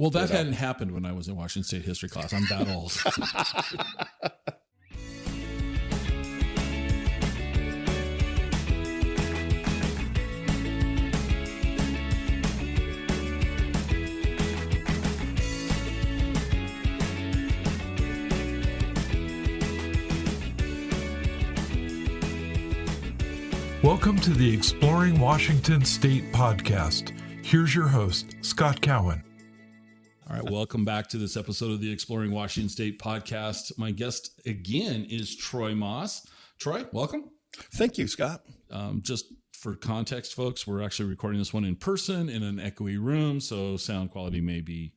Well, that hadn't happened when I was in Washington State history class. I'm that old. Welcome to the Exploring Washington State podcast. Here's your host, Scott Cowan. All right, welcome back to this episode of the Exploring Washington State podcast. My guest again is Troy Moss. Troy, welcome. Thank you, Scott. Just for context, folks, we're actually recording this one in person in an echoey room, so sound quality may be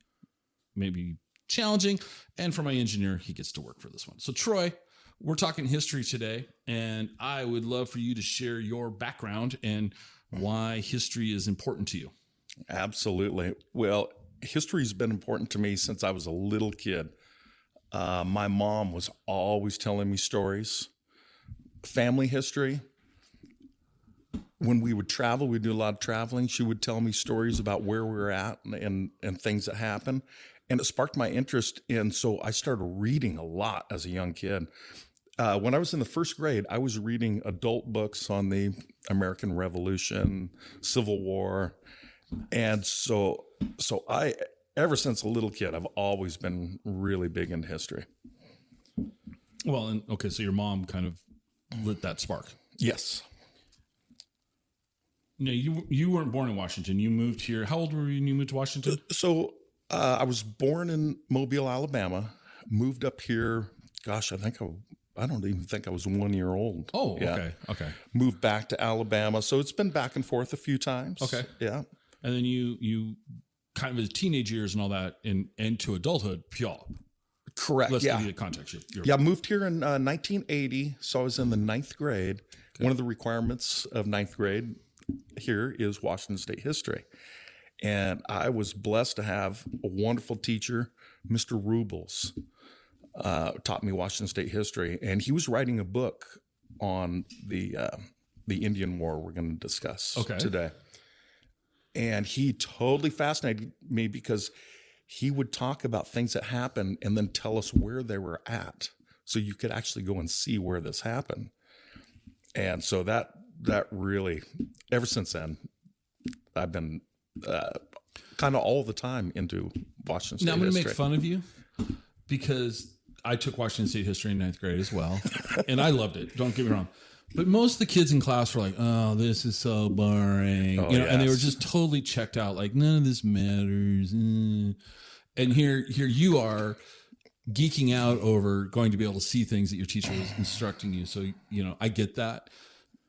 challenging. And for my engineer, he gets to work for this one. So Troy, we're talking history today, and I would love for you to share your background and why history is important to you. Absolutely. Well, history's been important to me since I was a little kid. My mom was always telling me stories. Family history. When we would travel, we'd do a lot of traveling. She would tell me stories about where we were at and things that happened. And it sparked my interest. And so I started reading a lot as a young kid. When I was in the first grade, I was reading adult books on the American Revolution, Civil War. And so I, ever since a little kid, I've always been really big into history. Well, and okay, so your mom kind of lit that spark. Yes. No, you weren't born in Washington. You moved here. How old were you when you moved to Washington? So I was born in Mobile, Alabama, moved up here. Gosh, I don't even think I was 1 year old. Oh, yeah. Okay. Moved back to Alabama. So it's been back and forth a few times. Okay. Yeah. And then you kind of as teenage years and all that into adulthood, Puyallup. Correct. Let's yeah. give you the context. I moved here in 1980. So I was in the ninth grade. Okay. One of the requirements of ninth grade here is Washington State history. And I was blessed to have a wonderful teacher, Mr. Rubles, taught me Washington State history. And he was writing a book on the Indian War we're going to discuss today. And he totally fascinated me because he would talk about things that happened and then tell us where they were at. So you could actually go and see where this happened. And so that really, ever since then, I've been kind of all the time into Washington State history. Now I'm going to make fun of you because I took Washington State history in ninth grade as well. And I loved it. Don't get me wrong. But most of the kids in class were like, oh, this is so boring. And they were just totally checked out. Like, none of this matters. And here you are geeking out over going to be able to see things that your teacher was instructing you. So, I get that.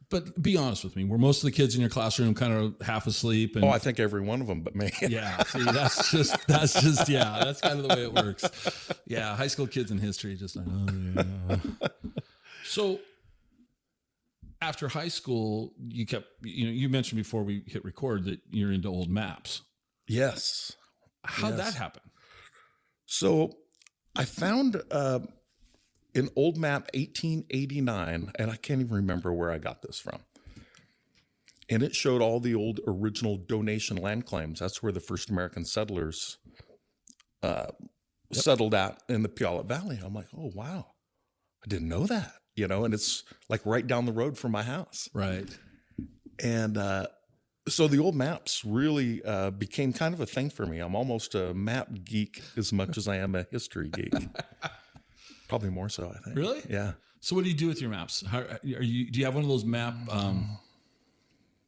But be honest with me. Were most of the kids in your classroom kind of half asleep? And, I think every one of them but me. Yeah. See, that's kind of the way it works. Yeah. High school kids in history just like, oh, yeah. So after high school, you kept, you mentioned before we hit record that you're into old maps. Yes. How'd that happen? So I found an old map, 1889, and I can't even remember where I got this from. And it showed all the old original donation land claims. That's where the first American settlers settled at in the Puyallup Valley. I'm like, oh, wow. I didn't know that, and it's like right down the road from my house. Right. And so the old maps really became kind of a thing for me. I'm almost a map geek as much as I am a history geek. Probably more so, I think. Really? Yeah. So what do you do with your maps? Do you have one of those map?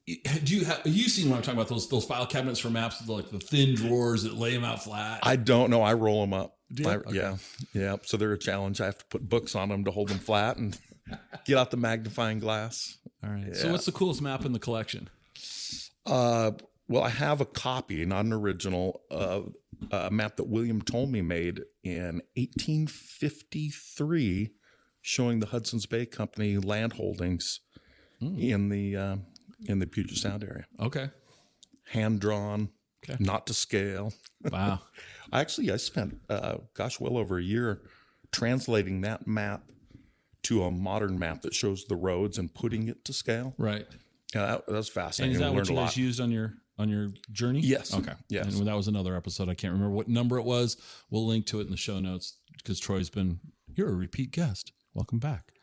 You've seen what I'm talking about? Those file cabinets for maps, like the thin drawers that lay them out flat. I don't know. I roll them up. Okay. Yeah. So they're a challenge. I have to put books on them to hold them flat and get out the magnifying glass. All right. Yeah. So what's the coolest map in the collection? Well, I have a copy, not an original, of a map that William Ptolemy made in 1853, showing the Hudson's Bay Company land holdings in the Puget Sound area. Okay. Hand drawn, not to scale. Wow. I spent, well over a year translating that map to a modern map that shows the roads and putting it to scale. Right. Yeah, that was fascinating. And is that what you guys used on your on your journey? Yes. Okay. Yes. And that was another episode. I can't remember what number it was. We'll link to it in the show notes because you're a repeat guest. Welcome back.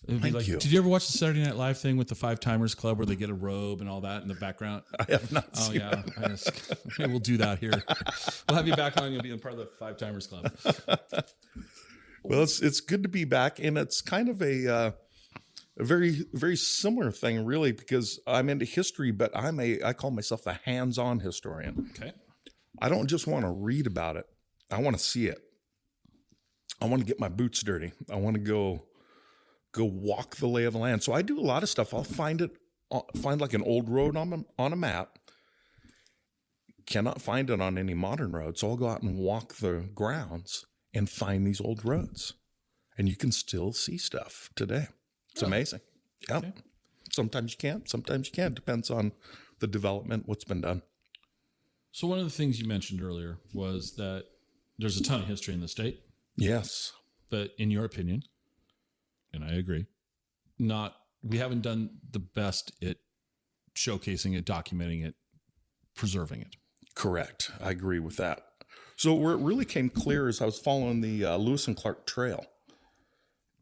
Thank you. Did you ever watch the Saturday Night Live thing with the Five Timers Club where they get a robe and all that in the background? I have not seen that. Maybe we'll do that here. We'll have you back on. You'll be a part of the Five Timers Club. Well, it's good to be back, and it's kind of a very, very similar thing, really, because I'm into history, but I call myself a hands-on historian. Okay. I don't just want to read about it. I want to see it. I want to get my boots dirty. I want to go walk the lay of the land. So I do a lot of stuff. I'll find like an old road on a map. Cannot find it on any modern road. So I'll go out and walk the grounds and find these old roads. And you can still see stuff today. It's amazing. Yeah. Okay. Sometimes you can't. Sometimes you can. Depends on the development, what's been done. So one of the things you mentioned earlier was that there's a ton of history in the state. Yes. But in your opinion, and I agree, we haven't done the best at showcasing it, documenting it, preserving it. Correct. I agree with that. So where it really came clear is I was following the Lewis and Clark Trail.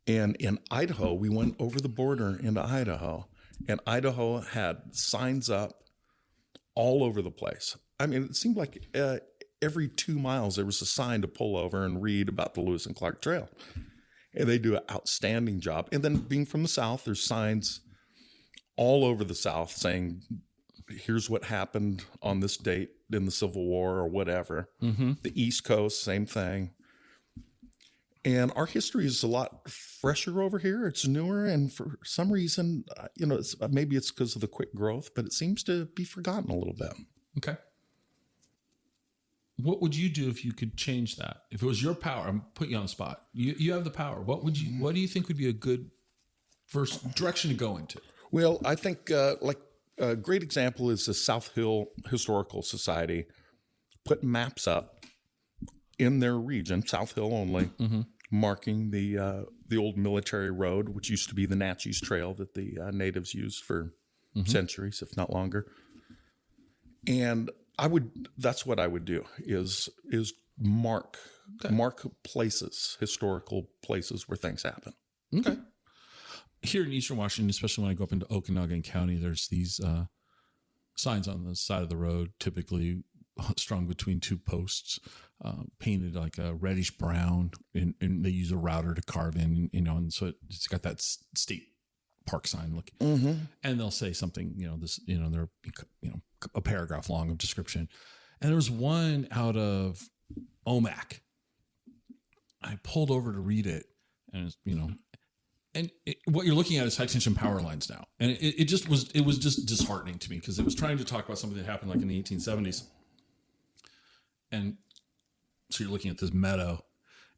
And in Idaho, we went over the border into Idaho, and Idaho had signs up all over the place. I mean, it seemed like every 2 miles there was a sign to pull over and read about the Lewis and Clark Trail. And they do an outstanding job. And then being from the South, there's signs all over the South saying, here's what happened on this date in the Civil War or whatever. Mm-hmm. The East Coast, same thing. And our history is a lot fresher over here. It's newer. And for some reason, maybe it's because of the quick growth, but it seems to be forgotten a little bit. Okay. What would you do if you could change that? If it was your power, I'm putting you on the spot. You have the power. What do you think would be a good first direction to go into? Well, I think a great example is the South Hill Historical Society put maps up in their region, South Hill only, mm-hmm. marking the old military road, which used to be the Natchez Trail that the natives used for mm-hmm. centuries, if not longer. And that's what I would do is mark places, historical places where things happen. Okay. Here in Eastern Washington, especially when I go up into Okanagan County, there's these signs on the side of the road, typically strung between two posts, painted like a reddish brown, and they use a router to carve in, and so it's got that state park sign look. Mm-hmm. And they'll say something, they're, a paragraph long of description. And there was one out of OMAC. I pulled over to read it, and what you're looking at is high tension power lines now. And it was just disheartening to me because it was trying to talk about something that happened like in the 1870s. And so you're looking at this meadow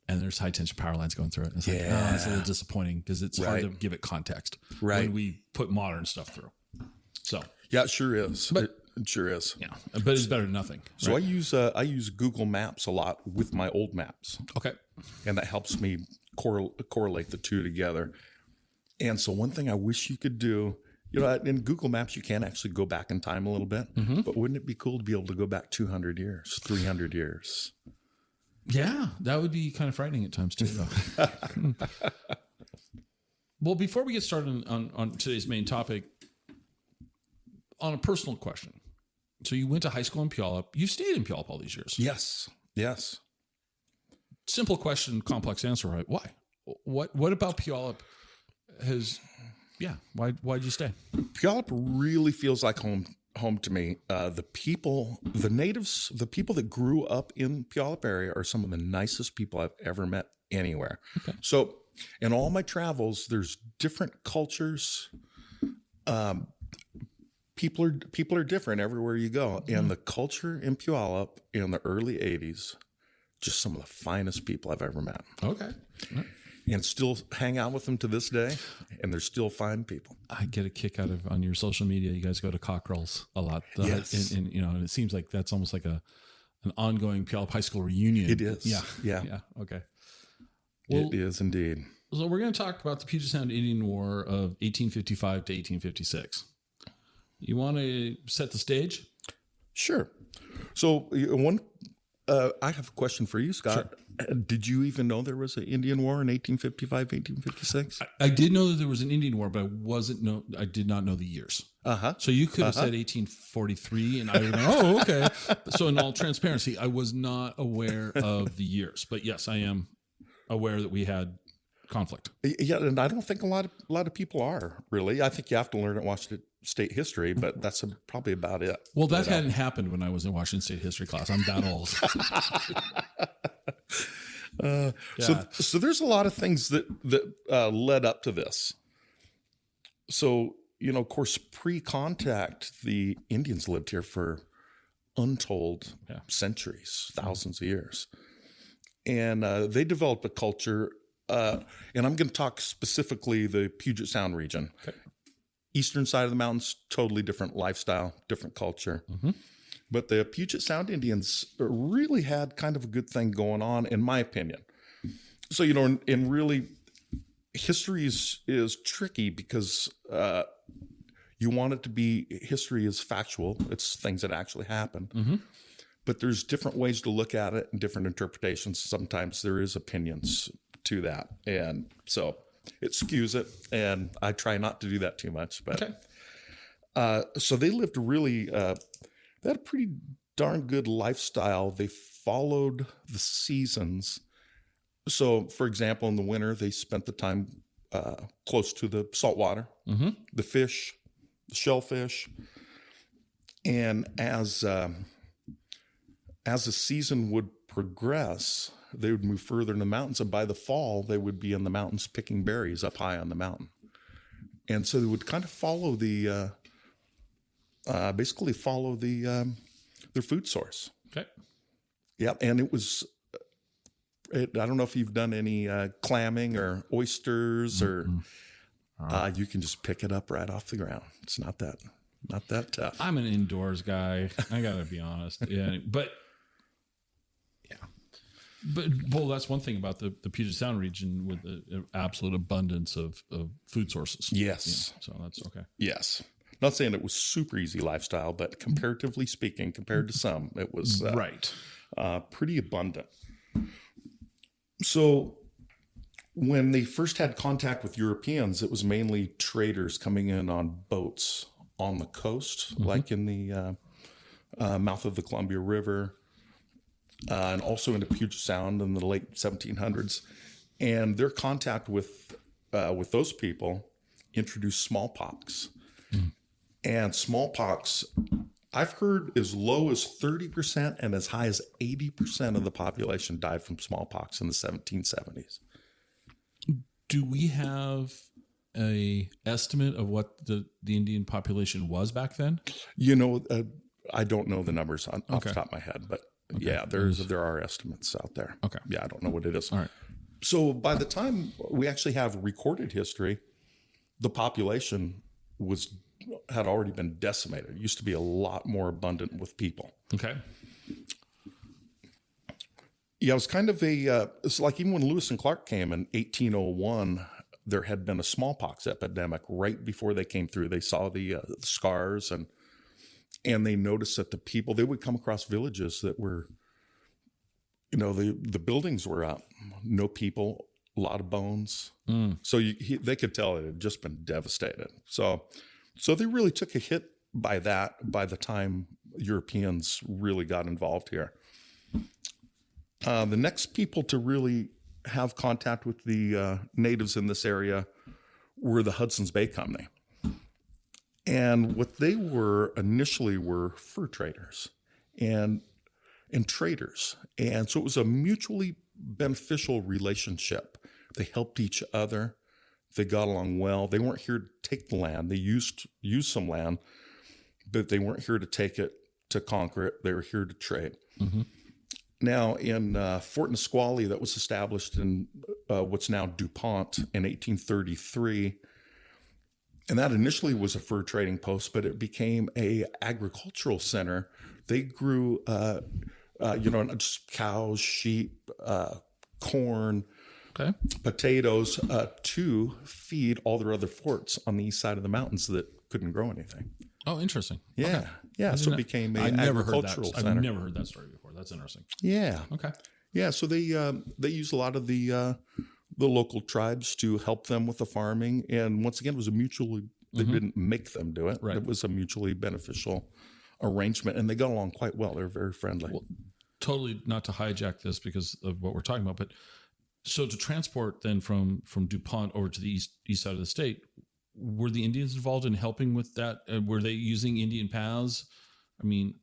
and there's high tension power lines going through it. And it's it's a little disappointing because it's hard to give it context when we put modern stuff through. So yeah, it sure is. But it sure is. Yeah, but it's better than nothing. So right? I use Google Maps a lot with my old maps. Okay, and that helps me correlate the two together. And so one thing I wish you could do, in Google Maps you can actually go back in time a little bit, mm-hmm. but wouldn't it be cool to be able to go back 200 years, 300 years? Yeah, that would be kind of frightening at times too, though. Well, before we get started on today's main topic, on a personal question. So you went to high school in Puyallup. You stayed in Puyallup all these years. Yes. Simple question, complex answer, right? Why? What about Puyallup why'd you stay? Puyallup really feels like home to me. The people, the natives, the people that grew up in Puyallup area are some of the nicest people I've ever met anywhere. Okay. So in all my travels, there's different cultures. People are different everywhere you go. Mm-hmm. And the culture in Puyallup in the early 80s, just some of the finest people I've ever met. Okay. Right. And still hang out with them to this day, and they're still fine people. I get a kick out of on your social media. You guys go to Cockrell's a lot, yes. And it seems like that's almost like an ongoing Puyallup High School reunion. It is. Yeah. Okay. Well, it is indeed. So we're going to talk about the Puget Sound Indian War of 1855 to 1856. You want to set the stage? Sure. So I have a question for you, Scott. Sure. Did you even know there was an Indian War in 1855, 1856? I did know that there was an Indian War, but I did not know the years. So you could have said 1843, and I would have gone, oh, okay. So in all transparency, I was not aware of the years. But yes, I am aware that we had conflict. Yeah, and I don't think a lot of people are, really. I think you have to learn at Washington State history, but that's probably about it. Well, that hadn't happened when I was in Washington State history class. I'm that old. So there's a lot of things that led up to this. So, of course, pre-contact, the Indians lived here for untold centuries, thousands of years. And they developed a culture, and I'm going to talk specifically the Puget Sound region. Okay. Eastern side of the mountains, totally different lifestyle, different culture. Mm-hmm. But the Puget Sound Indians really had kind of a good thing going on, in my opinion. So, and really, history is tricky because history is factual. It's things that actually happen. Mm-hmm. But there's different ways to look at it and different interpretations. Sometimes there is opinions to that. And so it skews it. And I try not to do that too much. But so they lived really... they had a pretty darn good lifestyle. They followed the seasons. So, for example, in the winter, they spent the time close to the salt water, the fish, the shellfish. And as the season would progress, they would move further in the mountains. And by the fall, they would be in the mountains picking berries up high on the mountain. And so they would kind of follow their food source. Okay. Yeah, and it was. I don't know if you've done any clamming or oysters, or you can just pick it up right off the ground. It's not that tough. I'm an indoors guy. I gotta be honest. Yeah, but that's one thing about the Puget Sound region with the absolute abundance of food sources. Yes. Yeah, so that's okay. Yes. Not saying it was super easy lifestyle, but comparatively speaking, compared to some, it was pretty abundant. So when they first had contact with Europeans, it was mainly traders coming in on boats on the coast, like in the mouth of the Columbia River, and also into Puget Sound in the late 1700s. And their contact with those people introduced smallpox. And smallpox, I've heard as low as 30% and as high as 80% of the population died from smallpox in the 1770s. Do we have a estimate of what the Indian population was back then? I don't know the numbers off the top of my head, but there are estimates out there. Okay. Yeah, I don't know what it is. All right. So by the time we actually have recorded history, the population had already been decimated. It used to be a lot more abundant with people. Okay. Yeah, it was kind of it's like even when Lewis and Clark came in 1801, there had been a smallpox epidemic right before they came through. They saw the scars and they noticed that the people, they would come across villages that were, the buildings were up, no people, a lot of bones. So they could tell it had just been devastated. So they really took a hit by that by the time Europeans really got involved here. The next people to really have contact with the natives in this area were the Hudson's Bay Company. And what they were initially were fur traders and traders. And so it was a mutually beneficial relationship. They helped each other. They got along well. They weren't here to take the land. They used some land, but they weren't here to take it, to conquer it. They were here to trade. Mm-hmm. Now, in Fort Nisqually, that was established in what's now DuPont in 1833, and that initially was a fur trading post, but it became a agricultural center. They grew, just cows, sheep, corn, potatoes to feed all their other forts on the east side of the mountains that couldn't grow anything. Oh, interesting. Yeah. Okay. Yeah. So it became an agricultural center. I've never heard that story before. That's interesting. Yeah. Okay. Yeah. So they use a lot of the local tribes to help them with the farming. And once again, it was a mutually, they didn't make them do it. Right. It was a mutually beneficial arrangement, and they got along quite well. They're very friendly. Well, totally not to hijack this because of what we're talking about, but so to transport then from DuPont over to the east side of the state, were the Indians involved in helping with that? Were they using Indian paths? I mean,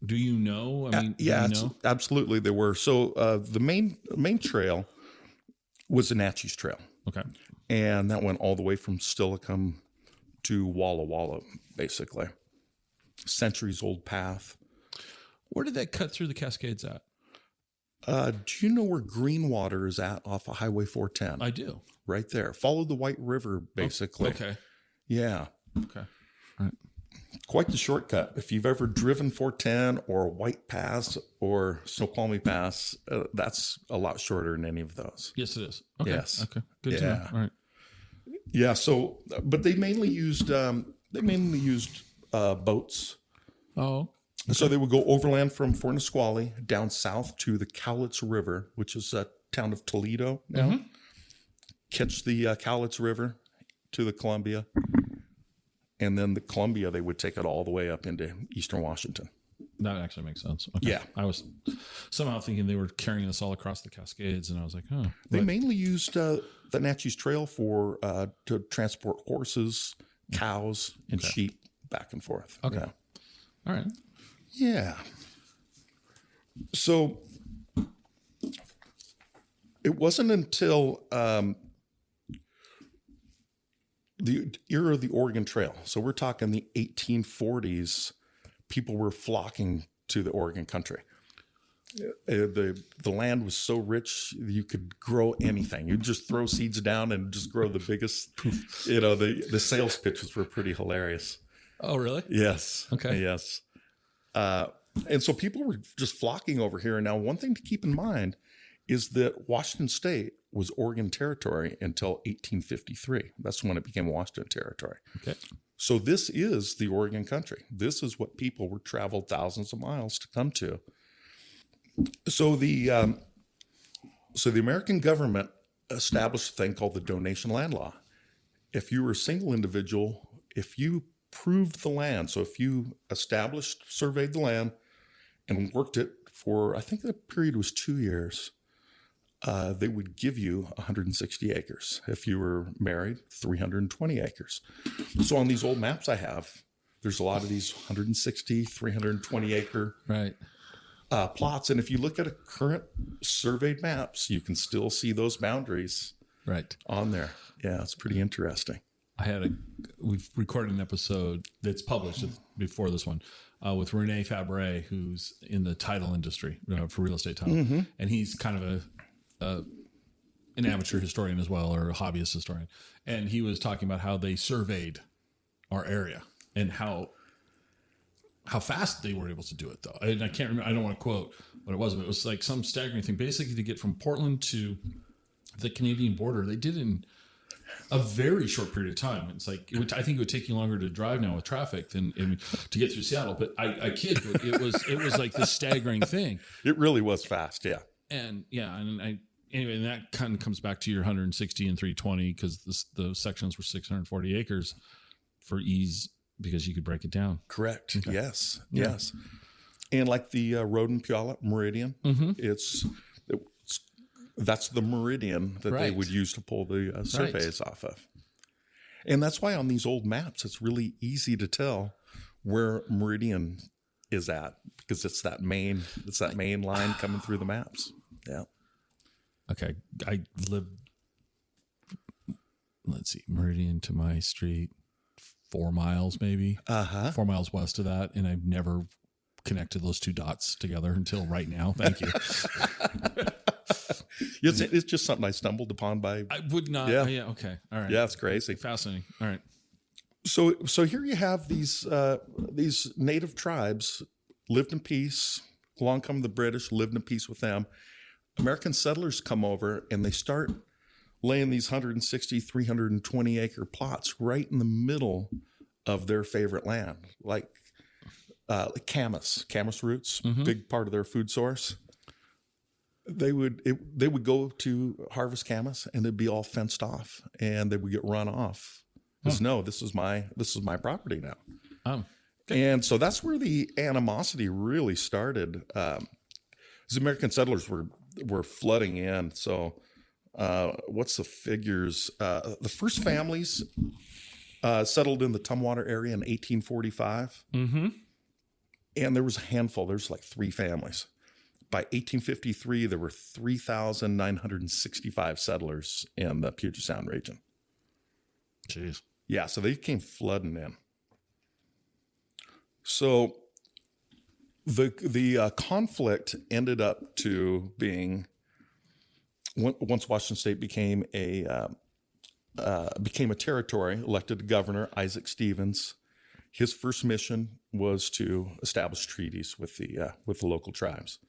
do you know? I mean, yeah, do you know? Absolutely, they were. So the main trail was the Natchez Trail. Okay. And that went all the way from Stillicum to Walla Walla, basically. Centuries old path. Where did that cut through the Cascades at? Do you know where Greenwater is at off of Highway 410? I do. Right there. Follow the White River, basically. Okay. Yeah. Okay. All right. Quite the shortcut. If you've ever driven 410 or White Pass or Snoqualmie Pass, that's a lot shorter than any of those. Yes, it is. Okay. Yes. Okay. Good to know. All right. Yeah. So, but they mainly used boats. Oh. Okay. So they would go overland from Fort Nisqually down south to the Cowlitz River, which is a town of Toledo now. Catch the Cowlitz River to the Columbia. And then the Columbia, they would take it all the way up into eastern Washington. That actually makes sense. Okay. Yeah. I was somehow thinking they were carrying us all across the Cascades, and I was like, oh. They mainly used the Natchez Trail to transport horses, cows, and sheep back and forth. Okay. Yeah. All right. Yeah. So it wasn't until the era of the Oregon Trail. So we're talking the 1840s. People were flocking to the Oregon country. The land was so rich you could grow anything. You'd just throw seeds down and just grow the biggest. The sales pitches were pretty hilarious. Oh, really? Yes. Okay. Yes. And so people were just flocking over here. And now one thing to keep in mind is that Washington State was Oregon Territory until 1853. That's when it became Washington Territory. Okay. So this is the Oregon country. This is what people were traveled thousands of miles to come to. So the American government established a thing called the donation land law. If you were a single individual, if you proved the land, so if you surveyed the land and worked it for, I think the period was 2 years, they would give you 160 acres. If you were married, 320 acres. So on these old maps I have, there's a lot of these 160, 320 acre plots. And if you look at a current surveyed maps, you can still see those boundaries on there. Yeah, it's pretty interesting. We've recorded an episode that's published before this one with Rene Fabre, who's in the title industry for real estate title. And he's kind of an amateur historian as well, or a hobbyist historian. And he was talking about how they surveyed our area and how fast they were able to do it, though. And I can't remember, I don't want to quote what it was, but it was like some staggering thing. Basically, to get from Portland to the Canadian border, they did in a very short period of time. It's like, I think it would take you longer to drive now with traffic than to get through Seattle. But I kid, but it was like this staggering thing. It really was fast, yeah. And anyway, and that kind of comes back to your 160 and 320 because the sections were 640 acres for ease because you could break it down. Correct. Okay. Yes. Yeah. Yes. And like the road in Puyallup Meridian, that's the meridian that they would use to pull the surveys off of. And that's why on these old maps, it's really easy to tell where meridian is at because it's that main line coming through the maps. Yeah. Okay. I live, meridian to my street, 4 miles maybe. 4 miles west of that. And I've never connected those two dots together until right now. Thank you. It's just something I stumbled upon by. I would not. Yeah. Okay. All right. Yeah. It's crazy. Fascinating. All right. So here you have these native tribes lived in peace. Along come the British, lived in peace with them. American settlers come over and they start laying these 160, 320 acre plots right in the middle of their favorite land, like camas roots, big part of their food source. They would go to harvest camas, and it'd be all fenced off, and they would get run off. Because no, this is my property now. Oh, and so that's where the animosity really started. The American settlers were flooding in. So what's the figures? The first families settled in the Tumwater area in 1845. Mm-hmm. And there was a handful. There's like 3 families. By 1853, there were 3,965 settlers in the Puget Sound region. Jeez. Yeah, so they came flooding in. So the conflict ended up to being, once Washington State became a territory, elected governor Isaac Stevens. His first mission was to establish treaties with the local tribes.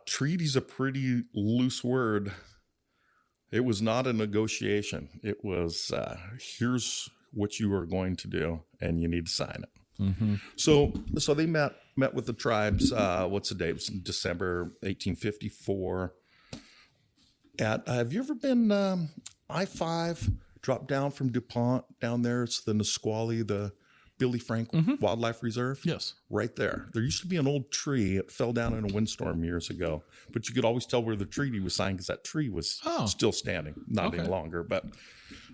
Treaty's a pretty loose word. It was not a negotiation. It was, here's what you are going to do, and you need to sign it. Mm-hmm. So they met with the tribes. What's the date? It was in December 1854. Have you ever been I-5? Drop down from DuPont down there. It's the Nisqually, the Billy Frank Wildlife Reserve. Yes. Right there. There used to be an old tree. It fell down in a windstorm years ago, but you could always tell where the treaty was signed because that tree was still standing, not any longer. But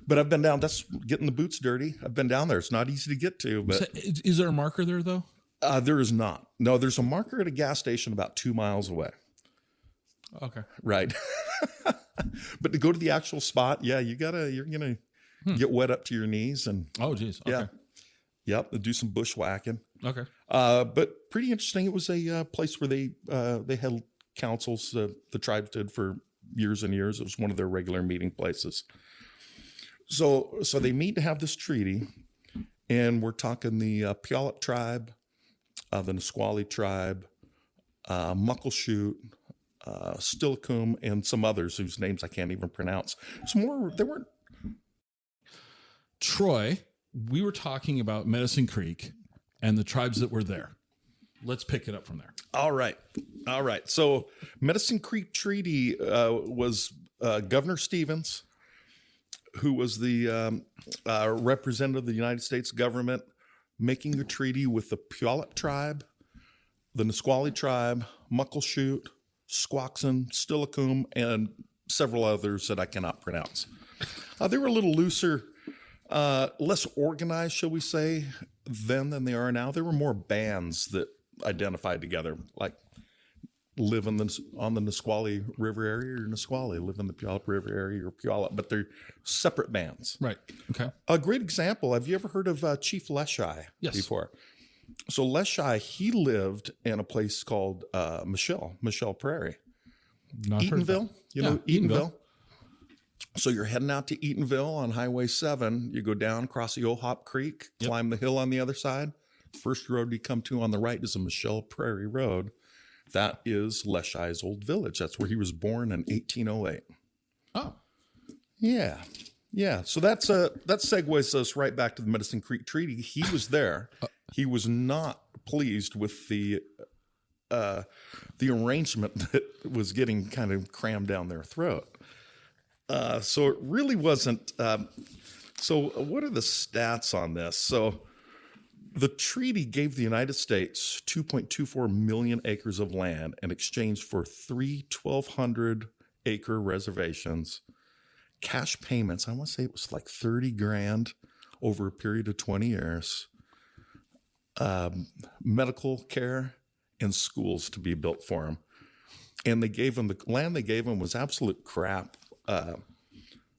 I've been down. That's getting the boots dirty. I've been down there. It's not easy to get to. But Is there a marker there, though? There is not. No, there's a marker at a gas station about 2 miles away. Okay. Right. But to go to the actual spot, you're gonna get wet up to your knees, and oh geez. Okay. Yep, do some bushwhacking. Okay. But pretty interesting. It was a place where they held councils. The tribes did for years and years. It was one of their regular meeting places. So they meet to have this treaty, and we're talking the Puyallup tribe, the Nisqually tribe, Muckleshoot, Steilacoom, and some others whose names I can't even pronounce. There weren't. Troy, we were talking about Medicine Creek and the tribes that were there. Let's pick it up from there. All right. So Medicine Creek Treaty was Governor Stevens, who was the representative of the United States government, making a treaty with the Puyallup tribe, the Nisqually tribe, Muckleshoot, Squaxin, Steilacoom, and several others that I cannot pronounce. They were a little looser, less organized, shall we say, then than they are now. There were more bands that identified together, like live on the Nisqually River area or Nisqually, live in the Puyallup River area or Puyallup, but they're separate bands. Right. Okay. A great example. Have you ever heard of Chief Leschi before? So Leschi, he lived in a place called Michelle Prairie. Eatonville. You know Eatonville? So you're heading out to Eatonville on Highway 7. You go down, cross the Ohop Creek, climb the hill on the other side. First road you come to on the right is a Michelle Prairie Road. That is Leschi's old village. That's where he was born in 1808. Oh. Yeah. So that segues us right back to the Medicine Creek Treaty. He was there. He was not pleased with the arrangement that was getting kind of crammed down their throat. So it really wasn't. So what are the stats on this? So the treaty gave the United States 2.24 million acres of land in exchange for 3 1,200-acre reservations, cash payments. I want to say it was like $30,000 over a period of 20 years. Medical care and schools to be built for them. And they gave them, the land they gave them was absolute crap.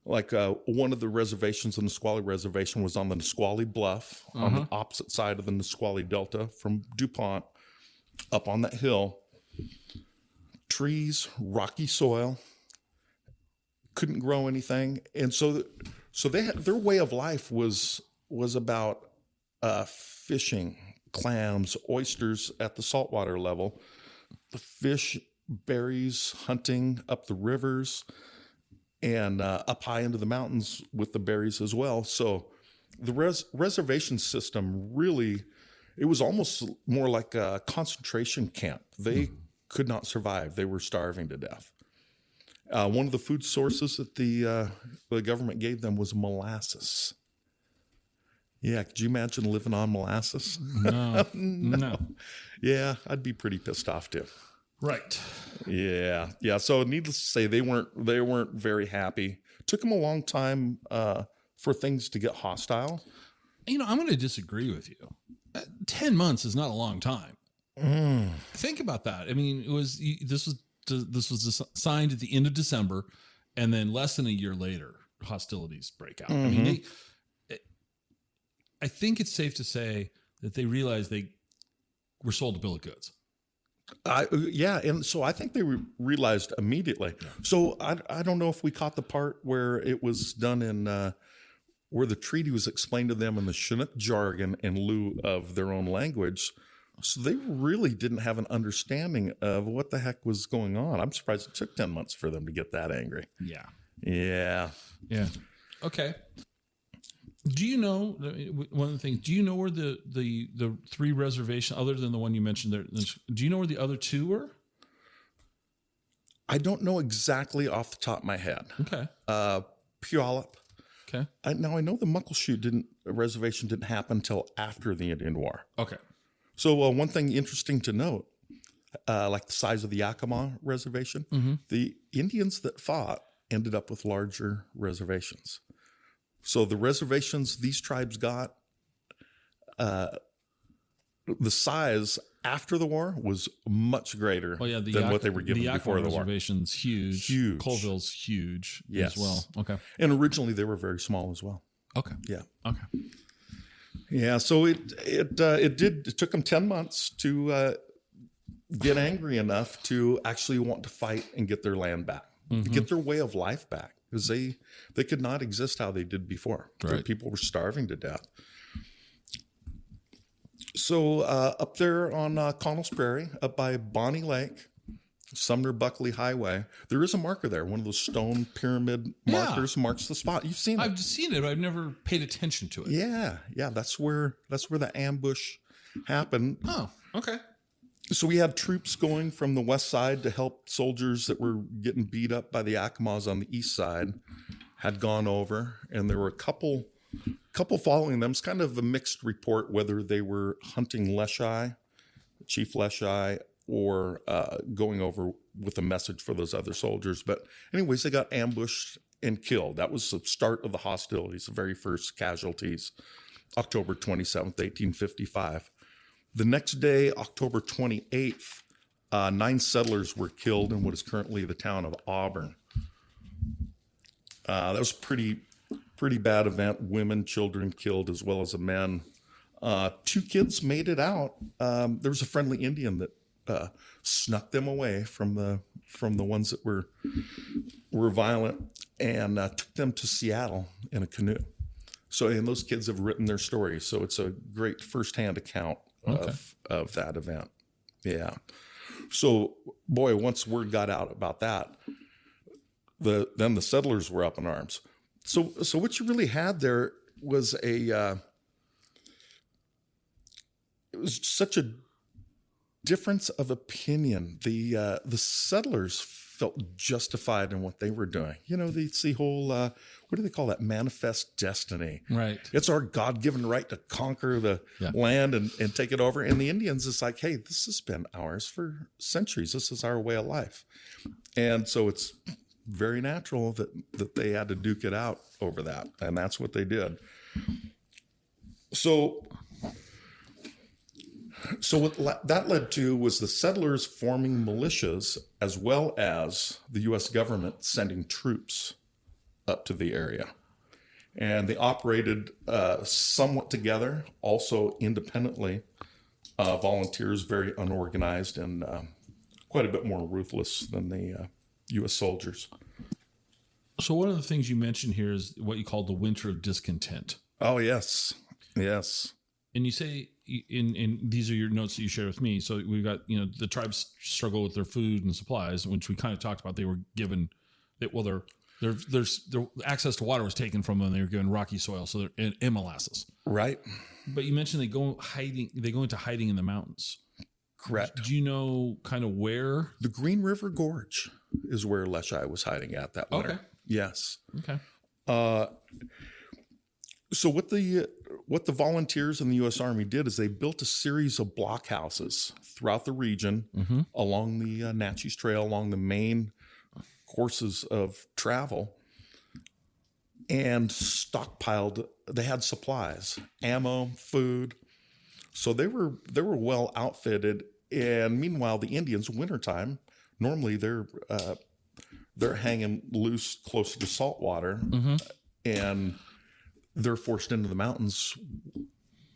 One of the reservations, the Nisqually Reservation, was on the Nisqually Bluff, on the opposite side of the Nisqually Delta from DuPont, up on that hill. Trees, rocky soil, couldn't grow anything. And so they had, their way of life was about fishing, clams, oysters at the saltwater level, the fish, berries, hunting up the rivers, and up high into the mountains with the berries as well. So the reservation system really, it was almost more like a concentration camp. They could not survive. They were starving to death. One of the food sources that the government gave them was molasses. Yeah, could you imagine living on molasses? No, no. Yeah, I'd be pretty pissed off too. Right. Yeah. So needless to say, they weren't very happy. Took them a long time for things to get hostile. I'm going to disagree with you. 10 months is not a long time. Think about that. I mean, this was signed at the end of December, and then less than a year later, hostilities break out. I mean, I think it's safe to say that they realized they were sold a bill of goods. And so I think they realized immediately. Yeah. So I don't know if we caught the part where it was done in where the treaty was explained to them in the Chinook jargon in lieu of their own language. So they really didn't have an understanding of what the heck was going on. I'm surprised it took 10 months for them to get that angry. Yeah. Okay. Do you know, one of the things, do you know where the 3 reservations, other than the one you mentioned there, do you know where the other 2 were? I don't know exactly off the top of my head. Okay. Puyallup. Okay. Now I know the Muckleshoot reservation didn't happen until after the Indian War. Okay. So one thing interesting to note, like the size of the Yakima reservation, the Indians that fought ended up with larger reservations. So the reservations these tribes got, the size after the war was much greater than what they were given before the war. The reservation's huge. Colville's huge as well. Okay. And originally they were very small as well. Okay. Yeah. Okay. Yeah. So it took them 10 months to get angry enough to actually want to fight and get their land back, get their way of life back. Because they could not exist how they did before. Right. People were starving to death. So up there on Connell's Prairie, up by Bonnie Lake, Sumner Buckley Highway, there is a marker there. One of those stone pyramid markers marks the spot. You've seen it. I've seen it, but I've never paid attention to it. Yeah. That's where the ambush happened. Oh, okay. So we had troops going from the west side to help soldiers that were getting beat up by the Yakimas on the east side, had gone over, and there were a couple following them. It's kind of a mixed report whether they were hunting Leschi, Chief Leschi, or going over with a message for those other soldiers. But anyways, they got ambushed and killed. That was the start of the hostilities, the very first casualties, October 27th, 1855. The next day, October 28th, 9 settlers were killed in what is currently the town of Auburn. That was a pretty bad event. Women, children killed, as well as the men. 2 kids made it out. There was a friendly Indian that snuck them away from the ones that were violent and took them to Seattle in a canoe. So, and those kids have written their stories. So it's a great firsthand account of that event. Yeah. So, boy, once word got out about that, then the settlers were up in arms. So what you really had there was it was such a difference of opinion. The settlers felt justified in what they were doing. It's the whole, what do they call that? Manifest destiny. Right. It's our God-given right to conquer the land and take it over. And the Indians, it's like, hey, this has been ours for centuries. This is our way of life. And so it's very natural that they had to duke it out over that. And that's what they did. So what that led to was the settlers forming militias, as well as the U.S. government sending troops up to the area. And they operated somewhat together, also independently. Volunteers, very unorganized and quite a bit more ruthless than the U.S. soldiers. So one of the things you mentioned here is what you call the winter of discontent. Oh, yes. Yes. And you say, in these are your notes that you shared with me. So we've got, the tribes struggle with their food and supplies, which we kind of talked about. They were given, Their access to water was taken from them. They were given rocky soil, so they're in molasses. Right. But you mentioned they go into hiding in the mountains. Correct. Do you know kind of where? The Green River Gorge is where Leschi was hiding at that winter. Okay. Yes. Okay. So what the volunteers in the U.S. Army did is they built a series of blockhouses throughout the region along the Natchez Trail, along the main courses of travel, and stockpiled. They had supplies, ammo, food, so they were well outfitted. And meanwhile, the Indians, wintertime, normally they're hanging loose closer to salt water, and they're forced into the mountains.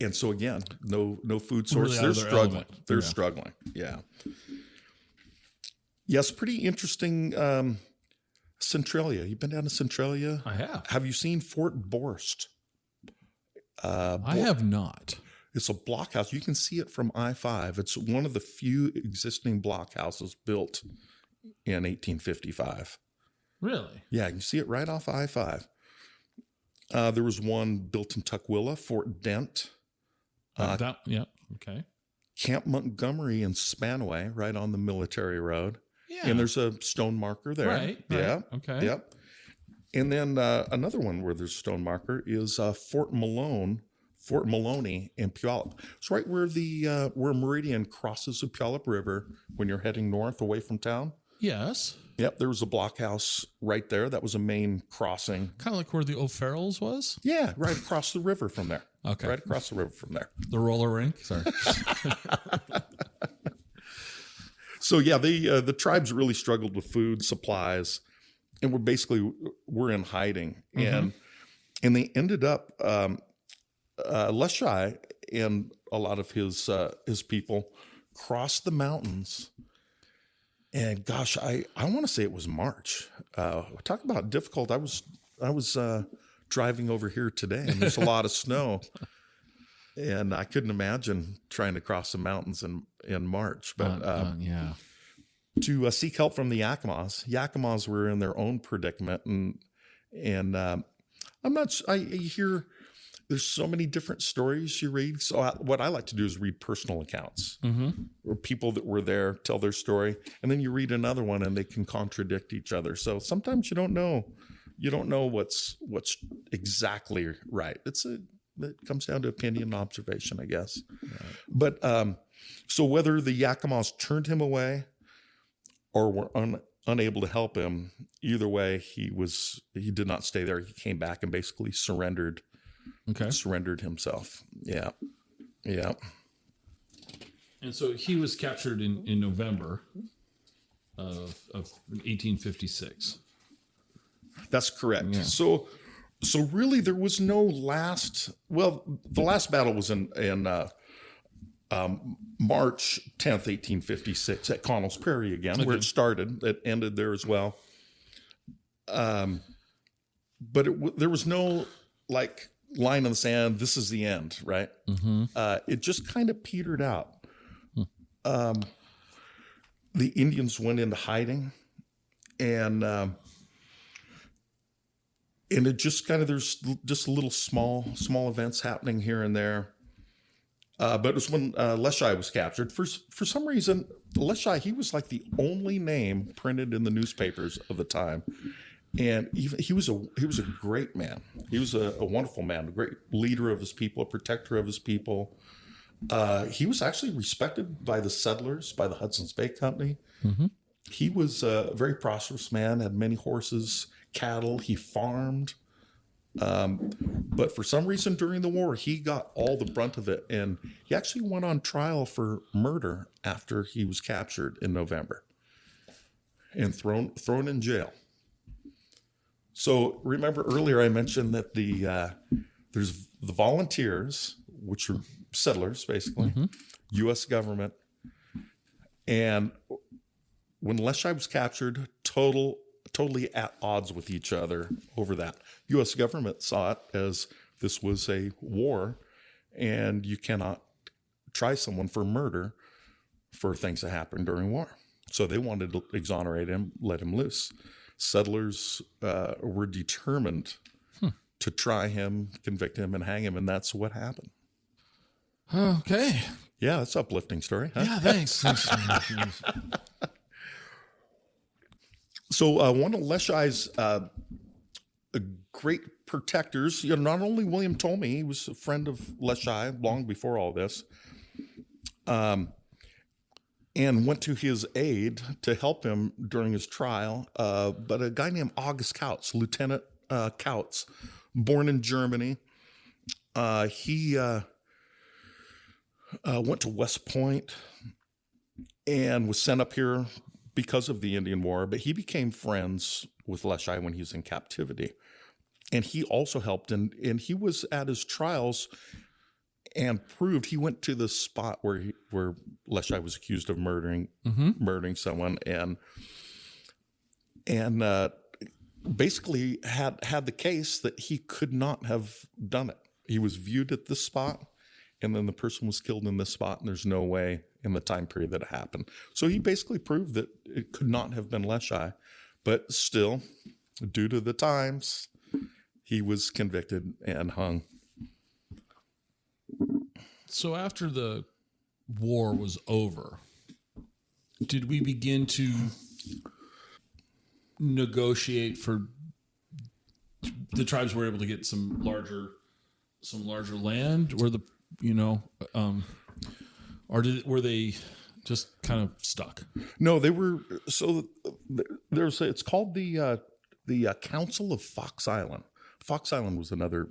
And so again, no food source. Really they're struggling. They're struggling. Yeah. Yes, pretty interesting. Centralia. You've been down to Centralia? I have. Have you seen Fort Borst? I have not. It's a blockhouse. You can see it from I-5. It's one of the few existing blockhouses built in 1855. Really? Yeah, you can see it right off I-5. There was one built in Tukwila, Fort Dent. Okay. Camp Montgomery in Spanaway, right on the military road. Yeah. And there's a stone marker there. Right. Yeah. Okay. Yep. And then another one where there's a stone marker is Fort Maloney in Puyallup. It's right where where Meridian crosses the Puyallup River when you're heading north away from town. Yes. Yep, there was a blockhouse right there. That was a main crossing. Kind of like where the O'Farrell's was? Yeah, right across the river from there. Okay. Right across the river from there. The roller rink? Sorry. So yeah, the tribes really struggled with food supplies, and we're in hiding, and they ended up Leschi and a lot of his people crossed the mountains. And gosh, I want to say it was March. Talk about difficult. I was driving over here today, and there's a lot of snow, and I couldn't imagine trying to cross the mountains in March. But to seek help from the Yakimas were in their own predicament, and I'm not. I hear there's so many different stories you read. So what I like to do is read personal accounts or people that were there tell their story. And then you read another one and they can contradict each other. So sometimes you don't know what's exactly right. It comes down to opinion and observation, I guess. Right. But so whether the Yakimas turned him away or were unable to help him, either way, he did not stay there. He came back and basically surrendered. Okay. Surrendered himself. Yeah. Yeah. And so he was captured in November of 1856. That's correct. Yeah. So really there was no the last battle was in March 10th, 1856 at Connell's Prairie again, where it started. It ended there as well. But there was no line in the sand, this is the end, right? It just kind of petered out. The Indians went into hiding, and it just kind of, there's just little small events happening here and there. But it was when Leschi was captured. For some reason, Leschi, he was like the only name printed in the newspapers of the time. And even he was a great man. He was a wonderful man, a great leader of his people, a protector of his people. He was actually respected by the settlers, by the Hudson's Bay Company. He was a very prosperous man, had many horses, cattle. He farmed. But for some reason during the war, he got all the brunt of it. And he actually went on trial for murder after he was captured in November and thrown in jail. So remember earlier I mentioned that there's the volunteers, which are settlers basically, U.S. government, and when Leschi was captured, totally at odds with each other over that. U.S. government saw it as this was a war, and you cannot try someone for murder for things that happened during war. So they wanted to exonerate him, let him loose. settlers were determined to try him, convict him, and hang him, and that's what happened. Okay. Yeah, that's an uplifting story. Huh? Yeah, thanks. So one of Leshai's great protectors, not only William Ptolemy, he was a friend of Leshai long before all this, and went to his aid to help him during his trial. But a guy named August Kautz, Lieutenant Kautz, born in Germany, he went to West Point and was sent up here because of the Indian War, but he became friends with Leshai when he was in captivity. And he also helped, and he was at his trials and proved, he went to the spot where Leshai was accused of murdering someone, and basically had the case that he could not have done it. He was viewed at this spot, and then the person was killed in this spot, and there's no way in the time period that it happened. So he basically proved that it could not have been Leshai, but still, due to the times, he was convicted and hung. So after the war was over, did we begin to negotiate for the tribes were able to get some larger land, or were they just kind of stuck? No, they were. So it's called the Council of Fox Island. Fox Island was another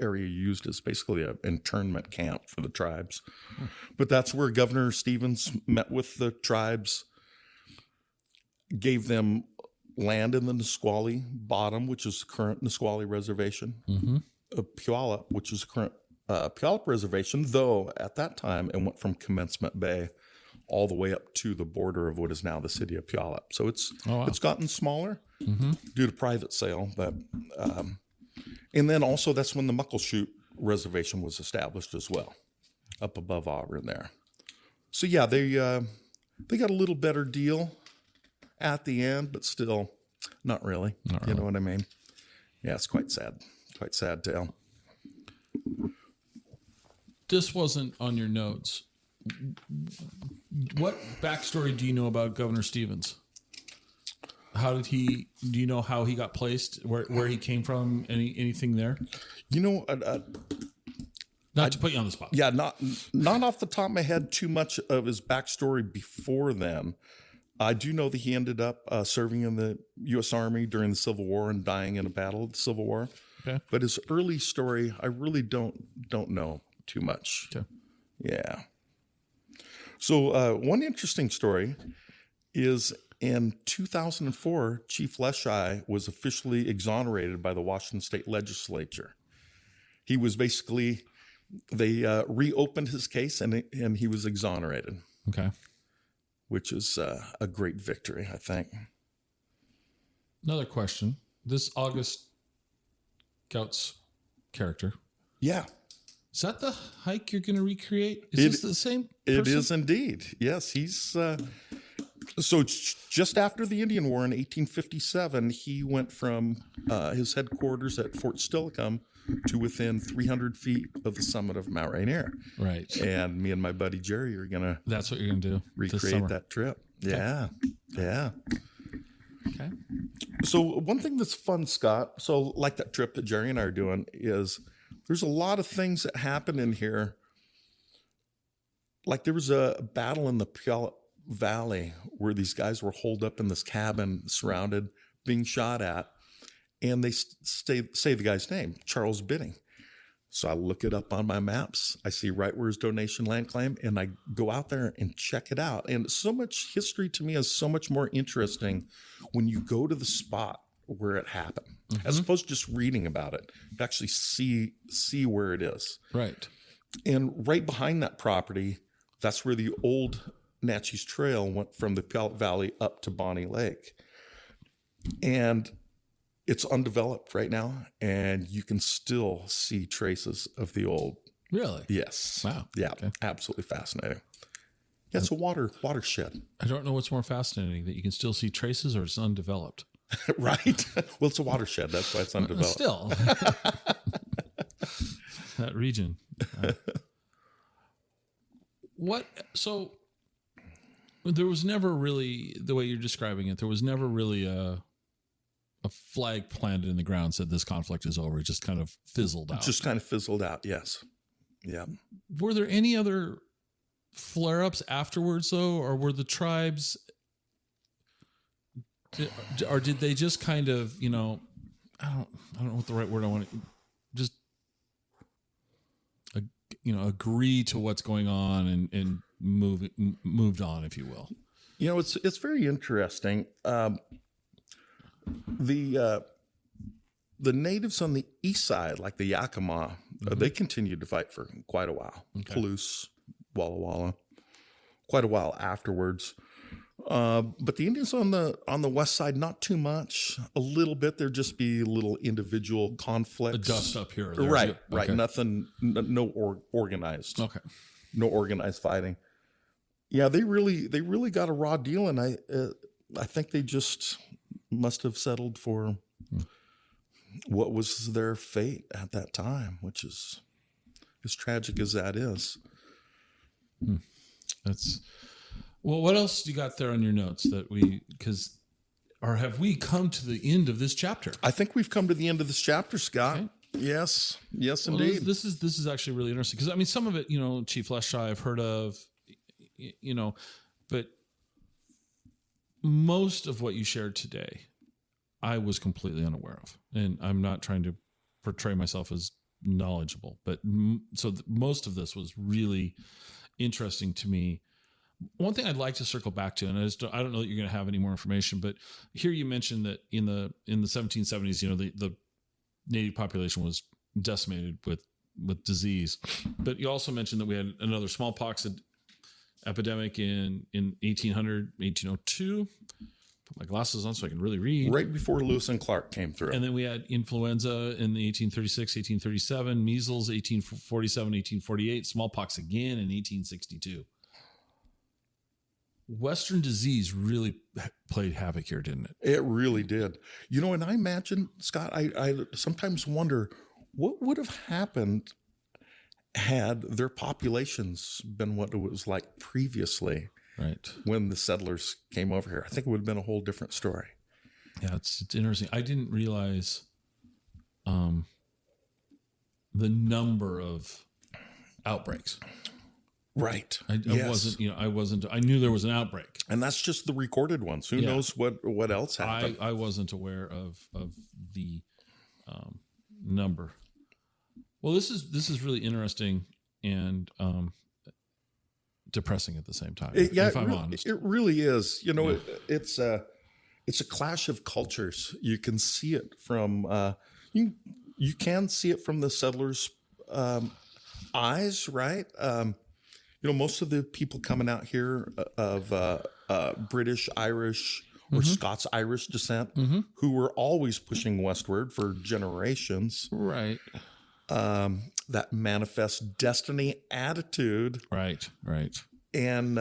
area used as basically an internment camp for the tribes. But that's where Governor Stevens met with the tribes, gave them land in the Nisqually Bottom, which is the current Nisqually Reservation, Puyallup, which is the current Puyallup Reservation, though at that time it went from Commencement Bay all the way up to the border of what is now the city of Puyallup. So it's gotten smaller due to private sale, but and then also that's when the Muckleshoot Reservation was established as well, up above Auburn there. So yeah, they got a little better deal at the end, but still not really. You know what I mean? Yeah, it's quite sad. Quite sad tale. This wasn't on your notes. What backstory do you know about Governor Stevens? Do you know how he got placed, where he came from, anything there? Not to put you on the spot. Yeah, not off the top of my head too much of his backstory before then. I do know that he ended up serving in the U.S. Army during the Civil War and dying in a battle of the Civil War. Okay. But his early story, I really don't know too much. Okay. Yeah. So one interesting story is in 2004, Chief Leshai was officially exonerated by the Washington State Legislature. He was they reopened his case and he was exonerated. Okay. Which is a great victory, I think. Another question. This August Kautz character. Yeah. Is that the hike you're going to recreate? Is this the same person? It is indeed. Yes, he's... So just after the Indian War in 1857, he went from his headquarters at Fort Steilacoom to within 300 feet of the summit of Mount Rainier. Right. And me and my buddy Jerry are going to... That's what you're going to do. Recreate that trip. Okay. Yeah. Yeah. Okay. So one thing that's fun, Scott, so like that trip that Jerry and I are doing, is there's a lot of things that happen in here. Like there was a battle in the Puyallup Valley where these guys were holed up in this cabin, surrounded, being shot at. And they say the guy's name, Charles Bidding. So I look it up on my maps. I see right where his donation land claim, and I go out there and check it out. And so much history to me is so much more interesting when you go to the spot where it happened, as opposed to just reading about it. You actually see where it is. Right. And right behind that property, that's where the old Natchez Trail went from the Puyallup Valley up to Bonnie Lake. And it's undeveloped right now, and you can still see traces of the old. Really? Yes. Wow. Yeah. Okay. Absolutely fascinating. Yeah, it's a watershed. I don't know what's more fascinating, that you can still see traces or it's undeveloped. Right. Well, it's a watershed. That's why it's undeveloped. Still, that region. So there was never really, the way you're describing it, there was never really a flag planted in the ground said this conflict is over. It just kind of fizzled out. Just kind of fizzled out. Yes. Yeah. Were there any other flare-ups afterwards, though, or were the tribes, or did they just kind of, I don't know what the right word I want to, just, agree to what's going on and moved on, if you will? It's very interesting. The natives on the east side, like the Yakima, they continued to fight for quite a while. Okay. Palouse, Walla Walla, quite a while afterwards. But the Indians on the west side, not too much. A little bit. There'd just be little individual conflicts. A dust up here, or there. Right. Okay. Nothing. No organized. Okay. No organized fighting. Yeah, they really got a raw deal, and I think they just must have settled for what was their fate at that time, which is as tragic as that is. That's well. What else do you got there on your notes have we come to the end of this chapter? I think we've come to the end of this chapter, Scott. Okay. Yes, indeed. This is actually really interesting because some of it, Chief Leshai I've heard of, but most of what you shared today, I was completely unaware of, and I'm not trying to portray myself as knowledgeable, but most of this was really interesting to me. One thing I'd like to circle back to, and I don't know that you're going to have any more information, but here you mentioned that in the 1770s, the native population was decimated with disease, but you also mentioned that we had another smallpox epidemic in 1802. Put my glasses on so I can really read. Right before Lewis and Clark came through. And then we had influenza in the 1836, 1837, measles, 1847, 1848, smallpox again in 1862. Western disease really played havoc here, didn't it? It really did. And I imagine, Scott, I sometimes wonder what would have happened had their populations been what it was like previously. Right. When the settlers came over here. I think it would have been a whole different story. Yeah, it's interesting. I didn't realize the number of outbreaks. Right. I wasn't, I knew there was an outbreak. And that's just the recorded ones. Who knows what else happened? I wasn't aware of the number. Well, this is really interesting and depressing at the same time. If I'm honest, it really is. It's a clash of cultures. You can see it from you can see it from the settlers' eyes, right? Most of the people coming out here of British, Irish, or Scots-Irish descent, who were always pushing westward for generations, right? That manifest destiny attitude. Right. And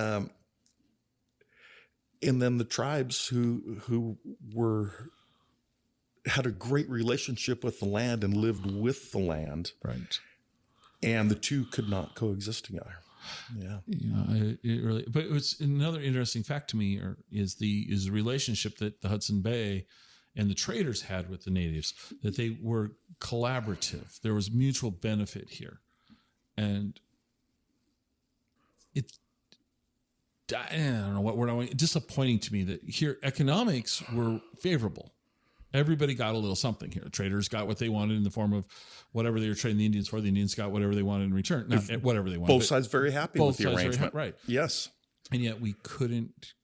then the tribes who had a great relationship with the land and lived with the land. Right. And the two could not coexist together. Yeah. It really, but it's another interesting fact to me is the relationship that the Hudson Bay and the traders had with the natives, that they were collaborative. There was mutual benefit here. And I don't know what word I want. Disappointing to me that here economics were favorable. Everybody got a little something here. Traders got what they wanted in the form of whatever they were trading the Indians for. The Indians got whatever they wanted in return. Not whatever they wanted. Both sides very happy with the arrangement. Right. Yes. And yet we couldn't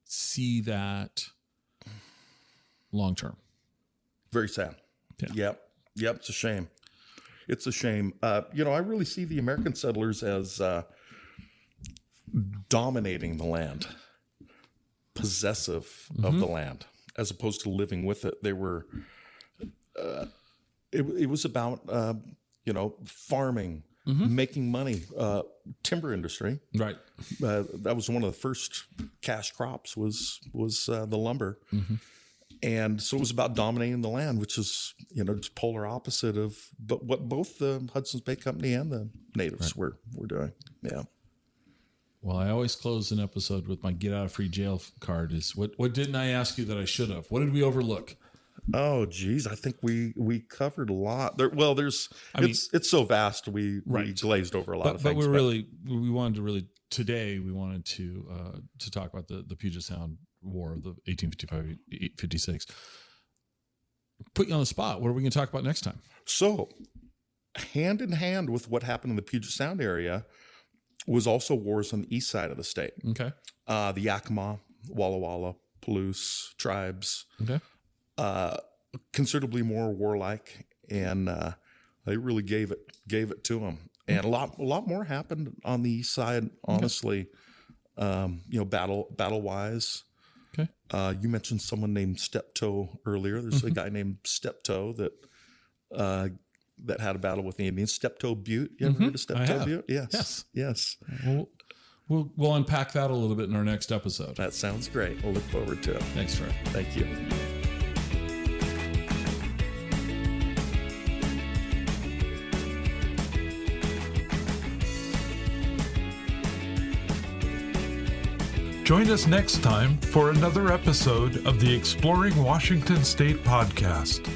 see that long term. Very sad. Yeah. Yep. It's a shame. It's a shame. I really see the American settlers as dominating the land, possessive of the land, as opposed to living with it. They were, it was about, farming, making money, timber industry. Right. That was one of the first cash crops was the lumber. And so it was about dominating the land, which is, just polar opposite of what both the Hudson's Bay Company and the natives were doing. Yeah. Well, I always close an episode with my get out of free jail card. Is what didn't I ask you that I should have? What did we overlook? Oh, geez. I think we covered a lot. It's so vast. We glazed over a lot of things. But we wanted to talk about the Puget Sound War of the 1855-56. Put you on the spot. What are we going to talk about next time? So, hand in hand with what happened in the Puget Sound area was also wars on the east side of the state. Okay. The Yakima, Walla Walla, Palouse tribes. Okay. Considerably more warlike, and they really gave it to them. And a lot more happened on the east side, honestly. Okay. Battle wise. Okay. You mentioned someone named Steptoe earlier. There's a guy named Steptoe that had a battle with the Indians. Steptoe Butte. You ever heard of Steptoe Butte? Yes. We'll unpack that a little bit in our next episode. That sounds great. We'll look forward to it. Thanks, Troy. Thank you. Join us next time for another episode of the Exploring Washington State podcast.